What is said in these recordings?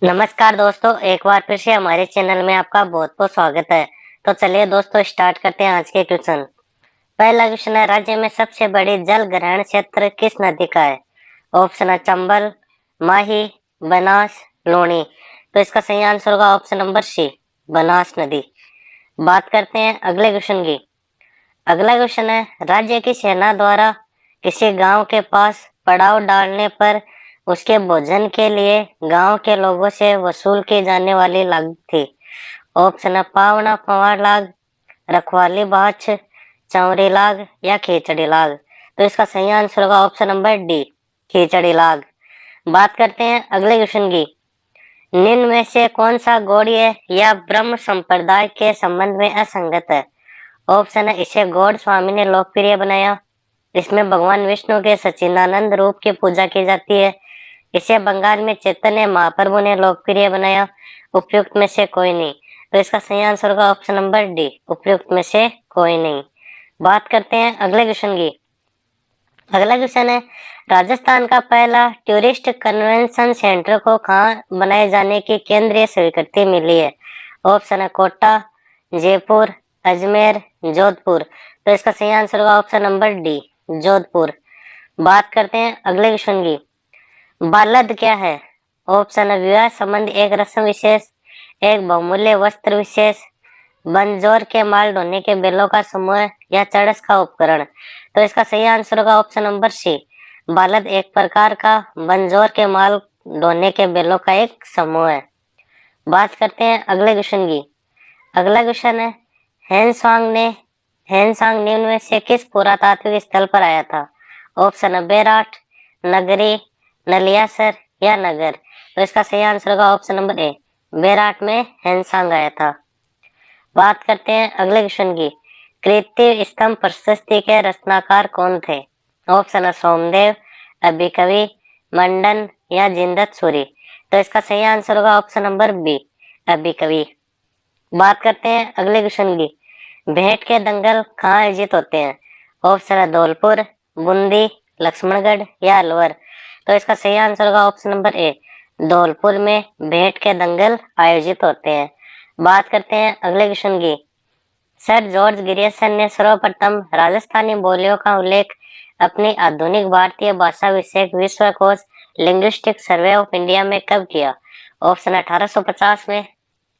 नमस्कार दोस्तों, एक बार फिर से हमारे चैनल में आपका बहुत बहुत स्वागत है। तो चलिए दोस्तों स्टार्ट करते हैं आज के क्वेश्चन। पहला क्वेश्चन है, राज्य में सबसे बड़ी जल ग्रहण क्षेत्र किस नदी का है? ऑप्शन है चंबल, माही, बनास, लूनी। तो इसका सही आंसर होगा ऑप्शन नंबर सी, बनास नदी। बात करते हैं अगले क्वेश्चन की। अगला क्वेश्चन है, राज्य की सेना द्वारा किसी गांव के पास पड़ाव डालने पर उसके भोजन के लिए गांव के लोगों से वसूल की जाने वाली लागत थी। ऑप्शन है पावना पवार लाग, रखवाली बाछ, चौरी लाग या खिचड़ी लाग। तो इसका सही आंसर होगा ऑप्शन नंबर डी, खिचड़ी लाग। बात करते हैं अगले क्वेश्चन की। निम्न में से कौन सा गौड़ीय या ब्रह्म संप्रदाय के संबंध में असंगत है? ऑप्शन है इसे गौड़ स्वामी ने लोकप्रिय बनाया, इसमें भगवान विष्णु के सच्चिदानंद रूप की पूजा की जाती है, इसे बंगाल में चैतन्य महाप्रभु ने लोकप्रिय बनाया, उपयुक्त में से कोई नहीं। तो इसका सही आंसर होगा ऑप्शन नंबर डी, उपयुक्त में से कोई नहीं। बात करते हैं अगले क्वेश्चन की। अगला क्वेश्चन है, राजस्थान का पहला टूरिस्ट कन्वेंशन सेंटर को कहाँ बनाए जाने की केंद्रीय स्वीकृति मिली है? ऑप्शन है कोटा, जयपुर, अजमेर, जोधपुर। तो इसका सही आंसर होगा ऑप्शन नंबर डी, जोधपुर। बात करते हैं अगले क्वेश्चन की। बालद क्या है? ऑप्शन है विवाह संबंधी एक रस्म विशेष, एक बहुमूल्य वस्त्र विशेष, बनजोर के माल ढोने के बैलों का समूह या चड़स का उपकरण। तो इसका सही आंसर होगा ऑप्शन नंबर सी, बालद एक प्रकार का बनजोर के माल ढोने के बैलों का एक समूह है। बात करते हैं अगले क्वेश्चन की। अगला क्वेश्चन है, हैंसांग निम्न में से किस पुरातात्विक स्थल पर आया था? ऑप्शन है बेराट, नगरी, नलियासर या नगर। तो इसका सही आंसर होगा ऑप्शन नंबर ए, बेराट में हैंसांग आया था। बात करते हैं अगले क्वेश्चन की। कृत्रिम स्तंभ प्रशस्ति के रचनाकार कौन थे? ऑप्शन है सोमदेव, अभिकवि, मंडन या जिंदत सूरी। तो इसका सही आंसर होगा ऑप्शन नंबर बी, अभिकवि। बात करते हैं अगले क्वेश्चन की। भेंट के दंगल कहाँ आयोजित होते हैं? ऑप्शन है धौलपुर, बूंदी, लक्ष्मणगढ़ या अलवर। तो इसका सही आंसर होगा ऑप्शन नंबर ए, धौलपुर में भेंट के दंगल आयोजित होते हैं। बात करते हैं अगले क्वेश्चन की। सर जॉर्ज ग्रियर्सन ने सर्वप्रथम राजस्थानी बोलियों का उल्लेख अपनी आधुनिक भारतीय भाषा विषयक विश्वकोश लिंग्विस्टिक सर्वे ऑफ इंडिया में कब किया? ऑप्शन 1850 में,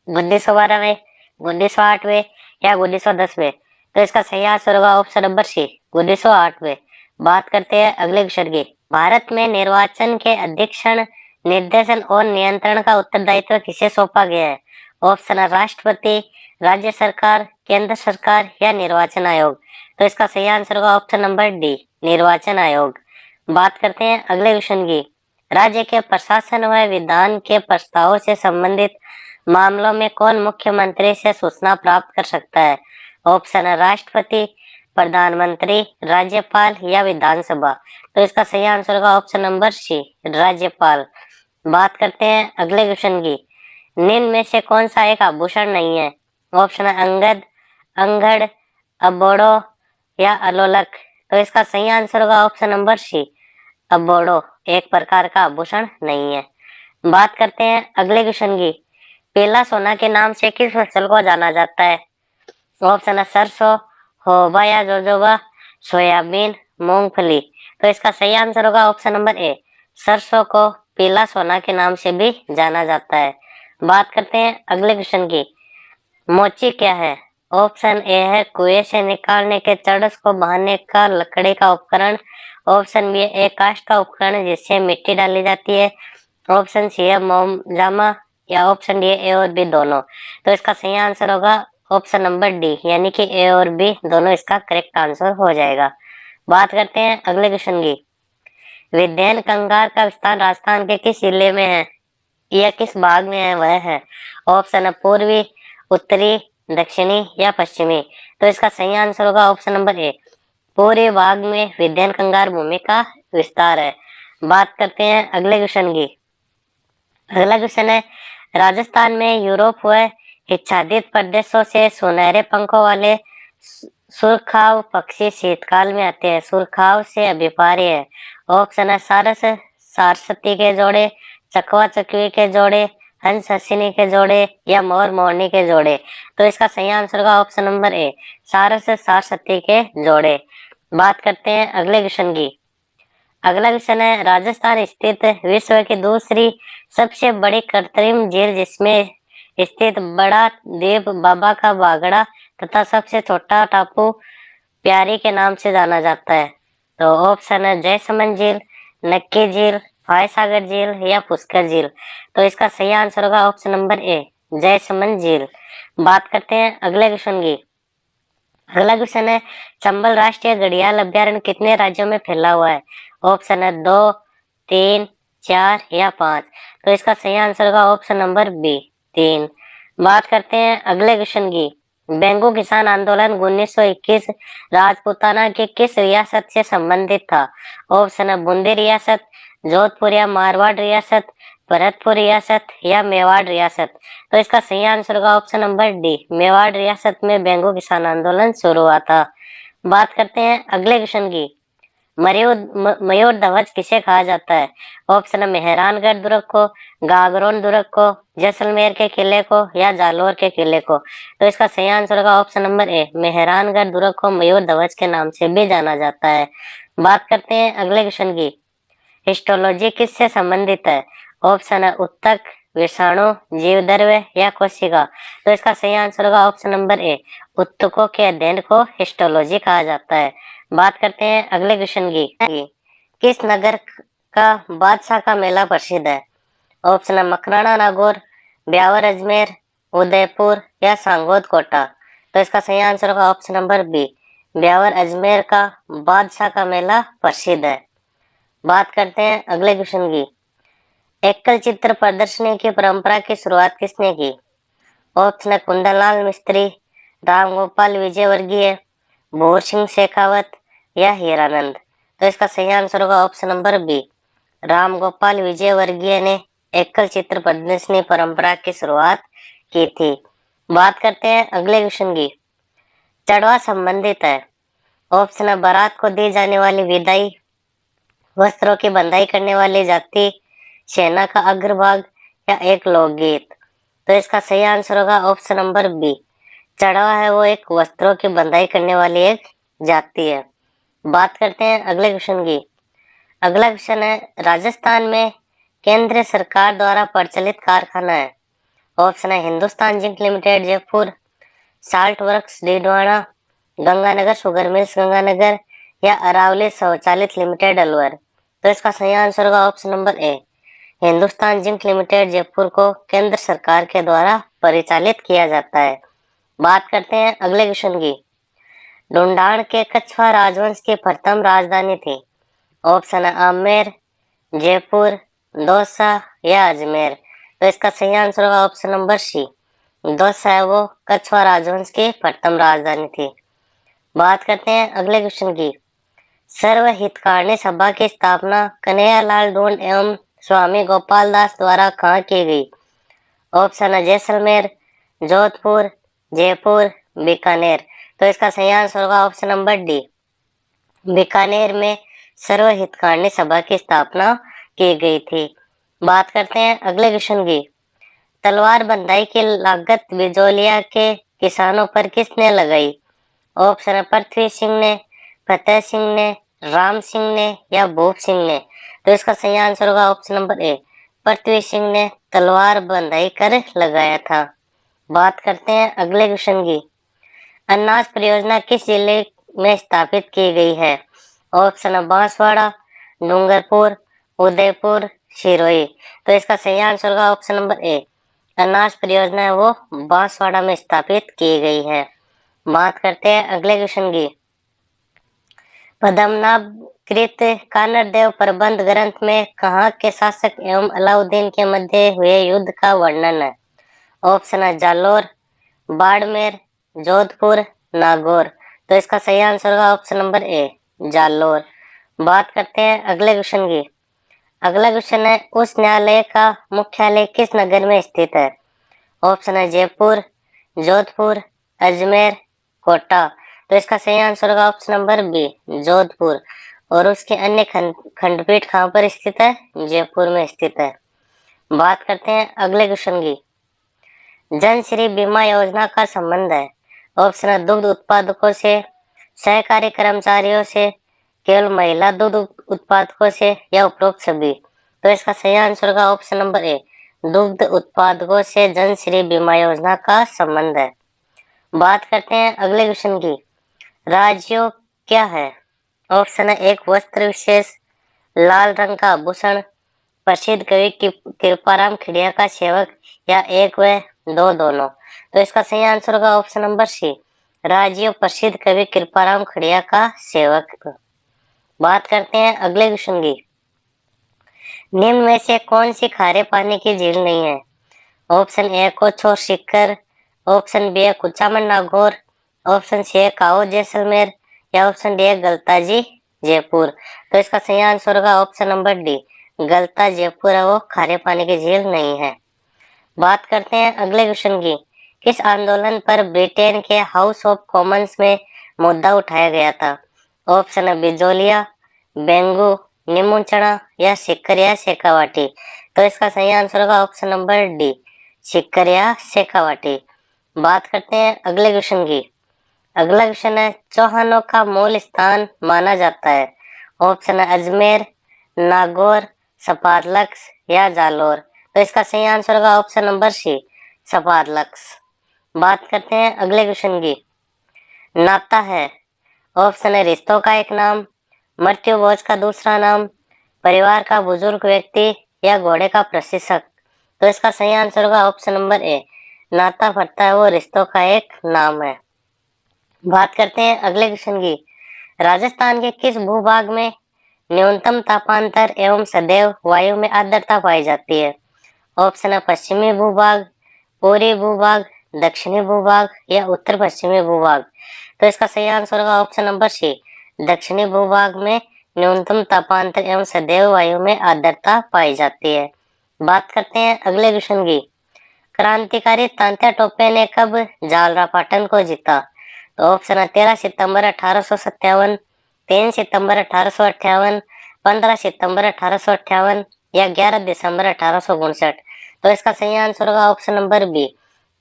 1912 में, 1908 में या 1910 में। तो इसका सही आंसर होगा ऑप्शन नंबर सी, 1908 में। बात करते हैं अगले क्वेश्चन की। भारत में निर्वाचन के अधीक्षण, निर्देशन और नियंत्रण का उत्तरदायित्व किसे सौंपा गया है? ऑप्शन है राष्ट्रपति, राज्य सरकार, केंद्र सरकार या निर्वाचन आयोग। तो इसका सही आंसर होगा ऑप्शन नंबर डी, निर्वाचन आयोग। बात करते हैं अगले क्वेश्चन की। राज्य के प्रशासन व विधान के प्रस्तावों से संबंधित मामलों में कौन मुख्यमंत्री से सूचना प्राप्त कर सकता है? ऑप्शन है राष्ट्रपति, प्रधानमंत्री, राज्यपाल या विधानसभा। तो इसका सही आंसर होगा ऑप्शन नंबर सी, राज्यपाल। बात करते हैं अगले क्वेश्चन की। निम्न में से कौन सा एक आभूषण नहीं है? ऑप्शन है अंगद, अंगड़, अबोड़ो या अलोलक। तो इसका सही आंसर होगा ऑप्शन नंबर सी, अबोड़ो एक प्रकार का आभूषण नहीं है। बात करते हैं अगले क्वेश्चन की। पीला सोना के नाम से किस फसल को जाना जाता है? ऑप्शन है सरसों, होबा या जोजोबा, सोयाबीन, मूंगफली। तो इसका सही आंसर होगा ऑप्शन नंबर ए, सरसों को पीला सोना के नाम से भी जाना जाता है। बात करते हैं अगले क्वेश्चन की। मोची क्या है? ऑप्शन ए है कुएं से निकालने के चरस को बांधने का लकड़ी का उपकरण। ऑप्शन बी है एक काष्ठ का उपकरण जिससे मिट्टी डाली जाती है। ऑप्शन सी है मोमजामा या ऑप्शन डी है ए और बी दोनों। तो इसका सही आंसर होगा ऑप्शन नंबर डी, यानी कि ए और बी दोनों इसका करेक्ट आंसर हो जाएगा। बात करते हैं अगले क्वेश्चन की। विद्यन कंगार का विस्तार राजस्थान के किस जिले में है या किस भाग में है? वह है ऑप्शन है पूर्वी, उत्तरी, दक्षिणी या पश्चिमी। तो इसका सही आंसर होगा ऑप्शन नंबर ए, पूरे भाग में विद्यन कंगार भूमि का विस्तार है। बात करते हैं अगले क्वेश्चन की। अगला क्वेश्चन है, राजस्थान में यूरोप व आच्छादित प्रदेशों से सुनहरे पंखों वाले सुरखाव पक्षी शीतकाल में आते हैं। सुरखाव से अभिप्राय है। ऑप्शन है सारस, सारस्वती के जोड़े, चकवा चकवी के जोड़े, हंस हसीनी के जोड़े या मोर मोरनी के जोड़े। तो इसका सही आंसर होगा ऑप्शन नंबर ए, सारस सारस्वती के जोड़े। बात करते हैं अगले क्वेश्चन की। अगला क्वेश्चन है, राजस्थान स्थित विश्व की दूसरी सबसे बड़ी कृत्रिम झील जिसमें स्थित बड़ा द्वीप बाबा का बागड़ा तथा सबसे छोटा टापू प्यारी के नाम से जाना जाता है। तो ऑप्शन है जयसमंद झील, नक्की झील, फायसागर झील या पुष्कर झील। तो इसका सही आंसर होगा ऑप्शन नंबर ए, जयसमंद झील। बात करते हैं अगले क्वेश्चन की। अगला क्वेश्चन है, चंबल राष्ट्रीय घड़ियाल अभ्यारण्य कितने राज्यों में फैला हुआ है? ऑप्शन है 2, 3, 4 या 5। तो इसका सही आंसर होगा ऑप्शन नंबर बी, 3। बात करते हैं अगले क्वेश्चन की। बेंगू किसान आंदोलन 1921 राजपूताना की किस रियासत से संबंधित था? ऑप्शन है बूंदी रियासत, जोधपुर या मारवाड़ रियासत, भरतपुर रियासत या मेवाड़ रियासत। तो इसका सही आंसर होगा ऑप्शन नंबर डी, मेवाड़ रियासत में बेंगू किसान आंदोलन शुरू हुआ था। बात करते हैं अगले क्वेश्चन की। मयूर ध्वज किसे कहा जाता है? ऑप्शन है मेहरानगढ़ दुर्ग को, गागरोन दुर्ग को, जैसलमेर के किले को या जालोर के किले को। तो इसका सही आंसर होगा ऑप्शन नंबर ए, मेहरानगढ़ दुर्ग को मयूर ध्वज के नाम से भी जाना जाता है। बात करते हैं अगले क्वेश्चन की। हिस्टोलॉजी किससे संबंधित है? ऑप्शन है उत्तक, विषाणु, जीवद्रव्य या कोशिका। तो इसका सही आंसर होगा ऑप्शन नंबर ए, उत्तकों के अध्ययन को हिस्टोलॉजी कहा जाता है। बात करते हैं अगले क्वेश्चन की। किस नगर का बादशाह का मेला प्रसिद्ध है? ऑप्शन है मकराना नागौर, ब्यावर अजमेर, उदयपुर या सांगोद कोटा। तो इसका सही आंसर होगा option number B, Beawar Ajmer का बादशाह का मेला प्रसिद्ध है। बात करते हैं अगले क्वेश्चन की। एकल चित्र प्रदर्शनी की परंपरा की शुरुआत किसने की? ऑप्शन है कुंदनलाल मिस्त्री, रामगोपाल विजयवर्गीय, भूर सिंह शेखावत या हीरानंद। तो इसका सही आंसर होगा option number B, Ramgopal Vijayvargiya ने एकल चित्र प्रदर्शनी परंपरा की शुरुआत की थी। बात करते हैं अगले क्वेश्चन की। चढ़वा संबंधित है। ऑप्शन है बारात को दी जाने वाली विदाई, वस्त्रों की बंधाई करने वाली जाति, सेना का अग्रभाग या एक लोकगीत। तो इसका सही आंसर होगा ऑप्शन नंबर बी, चढ़वा है वो एक वस्त्रों की बंधाई करने वाली एक जाति है। बात करते हैं अगले क्वेश्चन की। अगला क्वेश्चन है, राजस्थान में केंद्र सरकार द्वारा प्रचलित कारखाना है। ऑप्शन है Hindustan zinc limited Jaipur, salt works Didwana, Ganganagar sugar mills Ganganagar या अरावली स्वचालित लिमिटेड अलवर। तो इसका सही आंसर होगा option number A, Hindustan zinc limited Jaipur को केंद्र सरकार के द्वारा परिचालित किया जाता है। बात करते हैं अगले क्वेश्चन की। ढूंढाड़ के कछवा राजवंश की प्रथम राजधानी थी। ऑप्शन है आमेर, जयपुर, दौसा या अजमेर। तो इसका सही आंसर होगा ऑप्शन नंबर सी, दौसा है वो कछवा राजवंश की प्रथम राजधानी थी। बात करते हैं अगले क्वेश्चन की। सर्व हितकारिणी सभा की स्थापना कन्हैयालाल ढूंढ एवं स्वामी गोपाल दास द्वारा कहाँ की गई? ऑप्शन है जैसलमेर, जोधपुर, जयपुर, बीकानेर। तो इसका सही आंसर होगा ऑप्शन नंबर डी, बीकानेर में सर्व हितकारिणी सभा की स्थापना की गई थी। बात करते हैं अगले क्वेश्चन की। तलवार बंधाई की लागत बिजोलिया के किसानों पर किसने लगाई? ऑप्शन है पृथ्वी सिंह ने, फतेह सिंह ने, राम सिंह ने या भूप सिंह ने। तो इसका सही आंसर होगा option number A, Prithvi Singh ने तलवार बंधाई कर लगाया था। बात करते हैं अगले क्वेश्चन की। अनाज परियोजना किस जिले में स्थापित की गई है? ऑप्शन है बांसवाड़ा, डूंगरपुर, उदयपुर, सिरोही। तो इसका सही आंसर होगा ऑप्शन नंबर ए, अनाज परियोजना है वो बांसवाड़ा में स्थापित की गई है। बात करते हैं अगले क्वेश्चन की। पद्मनाभकृत कानरदेव प्रबंध ग्रंथ में कहाँ के शासक एवं अलाउद्दीन के मध्य हुए युद्ध का वर्णन है? ऑप्शन है जालोर, बाड़मेर, जोधपुर, नागौर। तो इसका सही आंसर होगा ऑप्शन नंबर ए, जालोर। बात करते हैं अगले क्वेश्चन की। अगला क्वेश्चन है, उस न्यायालय का मुख्यालय किस नगर में स्थित है? ऑप्शन है जयपुर, जोधपुर, अजमेर, कोटा। तो इसका सही आंसर होगा ऑप्शन नंबर बी, जोधपुर। और उसके अन्य खंडपीठ कहाँ पर स्थित है? जयपुर में स्थित है। बात करते हैं अगले क्वेश्चन की। जन श्री बीमा योजना का संबंध है। ऑप्शन है दुग्ध उत्पादकों से, सहकारी कर्मचारियों से, केवल महिला दुग्ध उत्पादकों से, या उपरोक्त सभी। तो इसका सही आंसर होगा ऑप्शन नंबर ए, दुग्ध उत्पादकों से जन श्री बीमा योजना का संबंध है। बात करते हैं अगले क्वेश्चन की। राजयोग क्या है? ऑप्शन है एक वस्त्र विशेष, लाल रंग का आभूषण, प्रसिद्ध कवि कृपाराम खिड़िया का सेवक, या एक व दो दोनों। तो इसका सही आंसर होगा ऑप्शन नंबर सी, राजयोग प्रसिद्ध कवि कृपाराम खिड़िया का सेवक। बात करते हैं अगले क्वेश्चन की। निम्न में से कौन सी खारे पानी की झील नहीं है? ऑप्शन ए कोचो Sikar, option B Kuchaman Nagaur, option C काओ जैसलमेर, या ऑप्शन डी गलताजी जयपुर। तो इसका सही आंसर होगा ऑप्शन नंबर डी, गलता जयपुर है वो खारे पानी की झील नहीं है। बात करते हैं अगले क्वेश्चन की। किस आंदोलन पर ब्रिटेन के हाउस ऑफ कॉमन्स में मुद्दा उठाया गया था? ऑप्शन है बिजोलिया, बेंगू, निमुचना, या सिक्कर या शेखावाटी। तो इसका सही आंसर होगा ऑप्शन नंबर डी, सिक्कर या शेखावाटी। बात करते हैं अगले क्वेश्चन की। अगला क्वेश्चन है चौहानों का मूल स्थान माना जाता है। ऑप्शन है अजमेर, नागौर, सपारलक्स, या जालोर। तो इसका सही आंसर होगा ऑप्शन नंबर सी, सपारलक्स। बात करते हैं अगले क्वेश्चन की। नाता है। ऑप्शन है रिश्तों का एक नाम, मृत्यु भोज का दूसरा नाम, परिवार का बुजुर्ग व्यक्ति, या घोड़े का प्रशिक्षक। तो इसका सही आंसर होगा ऑप्शन नंबर ए, नाता पड़ता है वो रिश्तों का एक नाम है। बात करते हैं अगले क्वेश्चन की। राजस्थान के किस भूभाग में न्यूनतम तापांतर एवं सदैव वायु में आर्द्रता पाई जाती है? ऑप्शन है पश्चिमी भूभाग, पूर्वी भूभाग, दक्षिणी भूभाग, या उत्तर पश्चिमी भूभाग। तो इसका सही आंसर होगा ऑप्शन नंबर सी, दक्षिणी भूभाग में न्यूनतम तापांतर एवं सदैव वायु में आर्द्रता पाई जाती है। बात करते हैं अगले क्वेश्चन की। क्रांतिकारी तात्या टोपे ने कब जालरा पाटन को जीता? तो ऑप्शन है 13 सितंबर 1857, 3 सितंबर 1858, 15 सितंबर 1858, या 11 दिसंबर 1859। तो इसका सही आंसर होगा ऑप्शन नंबर बी,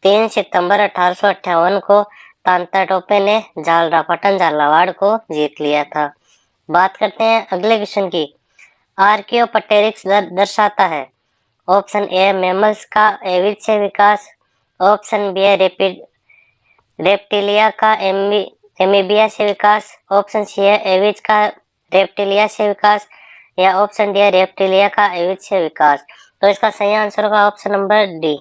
3 सितंबर 1858 को तात्या टोपे ने झालरापाटन झालावाड़ को जीत लिया था। बात करते हैं अगले क्वेश्चन की। आर्कियोपटेरिक्स दर्शाता है। ऑप्शन ए मैमल्स का एविज से विकास, ऑप्शन बी रेप्टिलिया का एमीबिया से विकास, ऑप्शन सी है एविज का रेप्टिलिया से विकास, या ऑप्शन डी है रेप्टिलिया का एविज से विकास। तो इसका सही आंसर होगा ऑप्शन नंबर डी,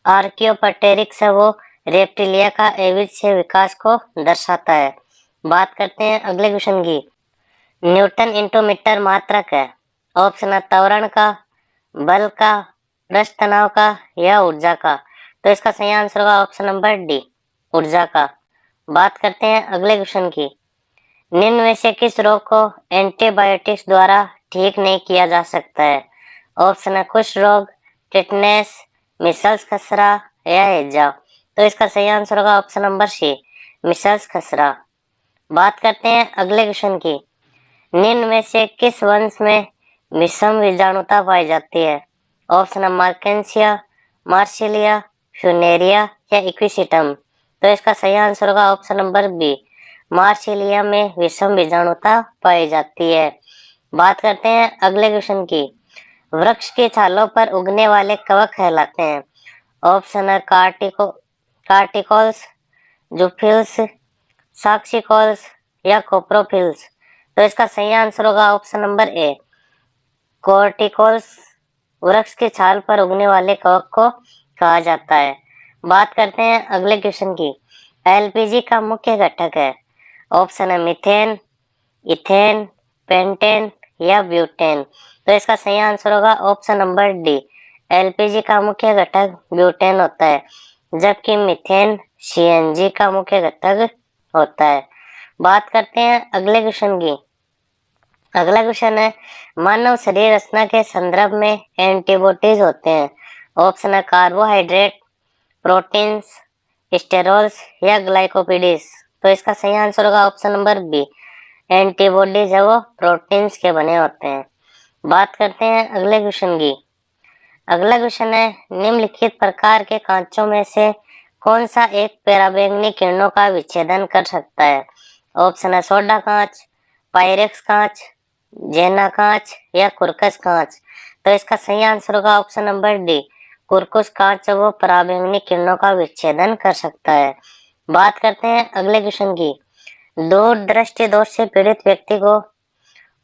आर्कियोपटेरिक्स है वो रेप्टिलिया का एविज से विकास को दर्शाता है। बात करते हैं अगले क्वेश्चन की। न्यूटन इंटू मीटर मात्रक है। ऑप्शन है त्वरण का, बल का, पृष्ठ तनाव का, या ऊर्जा का। तो इसका सही आंसर होगा ऑप्शन नंबर डी, ऊर्जा का। बात करते हैं अगले क्वेश्चन की। निम्न में से किस रोग को एंटीबायोटिक्स द्वारा ठीक नहीं किया जा सकता है? ऑप्शन है कुष्ठ रोग, टिटनेस, मिसल्स खसरा, या हैजा। तो इसका सही आंसर होगा ऑप्शन नंबर सी, मिसल्स खसरा। बात करते हैं अगले क्वेश्चन की। निम्न में से किस वंश में विषम बीजाणुता पाई जाती है? ऑप्शन है मार्केंसिया, मार्सिलिया, फ्यूनेरिया, या इक्विसिटम। तो इसका सही आंसर होगा ऑप्शन नंबर बी, मार्सिलिया में विषम बीजाणुता पाई जाती है। बात करते हैं अगले क्वेश्चन की। वृक्ष की छालों पर उगने वाले कवक कहलाते हैं। ऑप्शन है कार्टिकल्स, जुफिल्स, साक्सिकल्स, या कोप्रोफिल्स। तो इसका सही आंसर होगा ऑप्शन नंबर ए, कॉर्टिकल्स। वृक्ष की छाल पर उगने वाले कवक को कहा जाता है। बात करते हैं अगले क्वेश्चन की। एलपीजी का मुख्य घटक है। ऑप्शन है मीथेन, इथेन, पेंटेन, या ब्यूटेन। तो इसका सही आंसर होगा ऑप्शन नंबर डी, एलपीजी का मुख्य घटक ब्यूटेन होता है, जबकि मीथेन सीएनजी का मुख्य घटक होता है। बात करते हैं अगले क्वेश्चन की। अगला क्वेश्चन है मानव शरीर रचना के संदर्भ में एंटीबॉडीज होते हैं। ऑप्शन है कार्बोहाइड्रेट, प्रोटीन्स, स्टेरॉल्स, या ग्लाइकोपिडिस। तो इसका सही आंसर होगा ऑप्शन नंबर बी, एंटीबॉडीज है वो प्रोटीन्स के बने होते हैं। बात करते हैं अगले क्वेश्चन की। अगला क्वेश्चन है, निम्नलिखित प्रकार के कांचों में से कौन सा एक पराबैंगनी किरणों का विच्छेदन कर सकता है? ऑप्शन है सोडा कांच, पायरेक्स कांच, जेना कांच या कुर्कस कांच। तो इसका सही आंसर होगा ऑप्शन नंबर डी, कुर्कुस कांच वो पराबैंगनी किरणों का विच्छेदन कर सकता है। बात करते हैं अगले क्वेश्चन की। दूर दृष्टि दोष से पीड़ित व्यक्ति को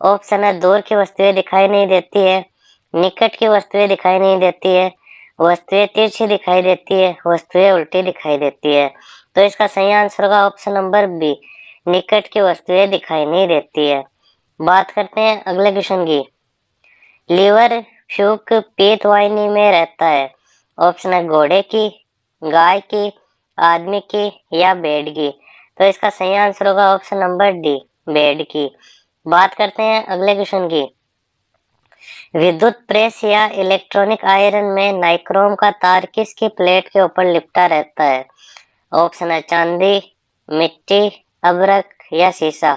ऑप्शन है दूर की वस्तुएं दिखाई नहीं देती है, निकट की वस्तुएं दिखाई नहीं देती है, वस्तुएं तिरछी दिखाई देती है, वस्तुएं उल्टी दिखाई देती है। तो इसका सही आंसर होगा ऑप्शन नंबर बी, निकट की वस्तुएं दिखाई नहीं देती है। बात करते हैं अगले क्वेश्चन की। लीवर फ्यूक पीत वाहिनी में रहता है। ऑप्शन है घोड़े की, गाय की, आदमी की या भेड़ की। तो इसका सही आंसर होगा ऑप्शन नंबर डी, भेड़ की। बात करते हैं अगले क्वेश्चन की। विद्युत प्रेस या इलेक्ट्रॉनिक आयरन में नाइक्रोम का तार किसकी प्लेट के ऊपर लिपटा रहता है? ऑप्शन है चांदी, मिट्टी, अभ्रक या शीशा।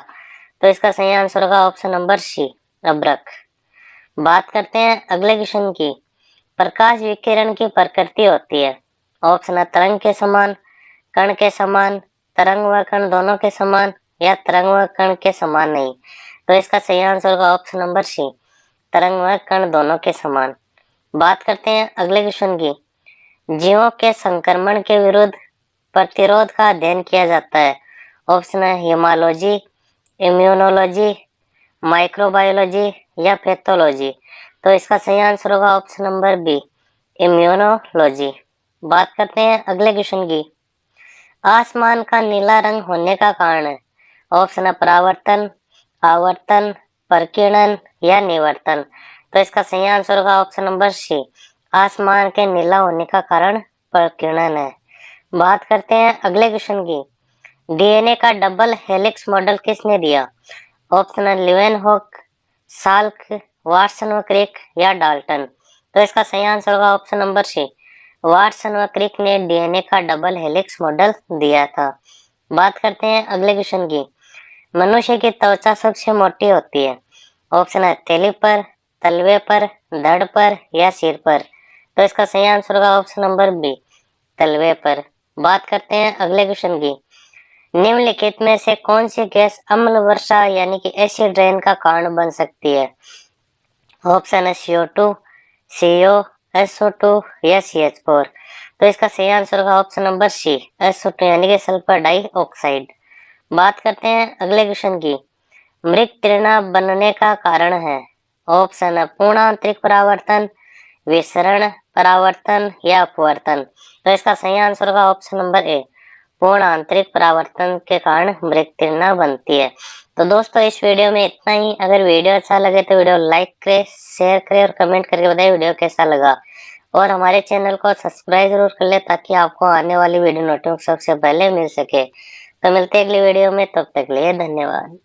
तो इसका सही आंसर होगा ऑप्शन नंबर सी, अभ्रक। बात करते हैं अगले क्वेश्चन की। प्रकाश विकिरण की प्रकृति होती है। ऑप्शन है तरंग के समान, कण के समान, तरंग व कण दोनों के समान या तरंग व कण के समान नहीं। तो इसका सही आंसर होगा ऑप्शन नंबर सी, तरंग व कण दोनों के समान। बात करते हैं अगले क्वेश्चन की। जीवों के संक्रमण के विरुद्ध प्रतिरोध का अध्ययन किया जाता है। ऑप्शन है हेमालॉजी, इम्यूनोलॉजी, माइक्रोबायोलॉजी या पैथोलॉजी। तो इसका सही आंसर होगा ऑप्शन नंबर बी, इम्यूनोलॉजी। बात करते हैं अगले क्वेश्चन की। आसमान का नीला रंग होने का कारण है। ऑप्शन है परावर्तन, आवर्तन, प्रकीर्णन या निवर्तन। तो इसका सही आंसर होगा ऑप्शन नंबर सी, आसमान के नीला होने का कारण प्रकीर्णन है। बात करते हैं अगले क्वेश्चन की। डीएनए का डबल हेलिक्स मॉडल किसने दिया? ऑप्शन है लीवेनहॉक, साल्क, वाटसन व क्रिक या डाल्टन। तो इसका सही आंसर होगा ऑप्शन नंबर सी, वाटसन व क्रिक ने डीएनए का डबल हेलिक्स मॉडल दिया था। बात करते हैं अगले क्वेश्चन की। मनुष्य की त्वचा सबसे मोटी होती है। ऑप्शन है हथेली पर, तलवे पर, धड़ पर या सिर पर। तो इसका सही आंसर होगा ऑप्शन नंबर बी, तलवे पर। बात करते हैं अगले क्वेश्चन की। निम्नलिखित में से कौन सी गैस अम्ल वर्षा यानी कि एसिड रेन का कारण बन सकती है? ऑप्शन है CO2, CO, SO2 या CH4। तो इसका सही आंसर होगा ऑप्शन नंबर सी, SO2 यानी कि सल्फर डाइऑक्साइड। बात करते हैं अगले क्वेश्चन की। मृत तृणा बनने का कारण है। ऑप्शन है पूर्ण आंतरिक परावर्तन, विसरण परावर्तन या अपवर्तन। तो इसका सही आंसर होगा ऑप्शन नंबर ए, पूर्ण आंतरिक परावर्तन के कारण मृत तृणा बनती है। तो दोस्तों इस वीडियो में इतना ही। अगर वीडियो अच्छा लगे तो वीडियो लाइक करें, शेयर करें और कमेंट करके बताएं वीडियो कैसा लगा। और हमारे चैनल को सब्सक्राइब जरूर कर ले ताकि आपको आने वाली वीडियो नोटिफिकेशन सबसे पहले मिल सके। तो मिलते हैं अगली वीडियो में, तब तक के लिए धन्यवाद।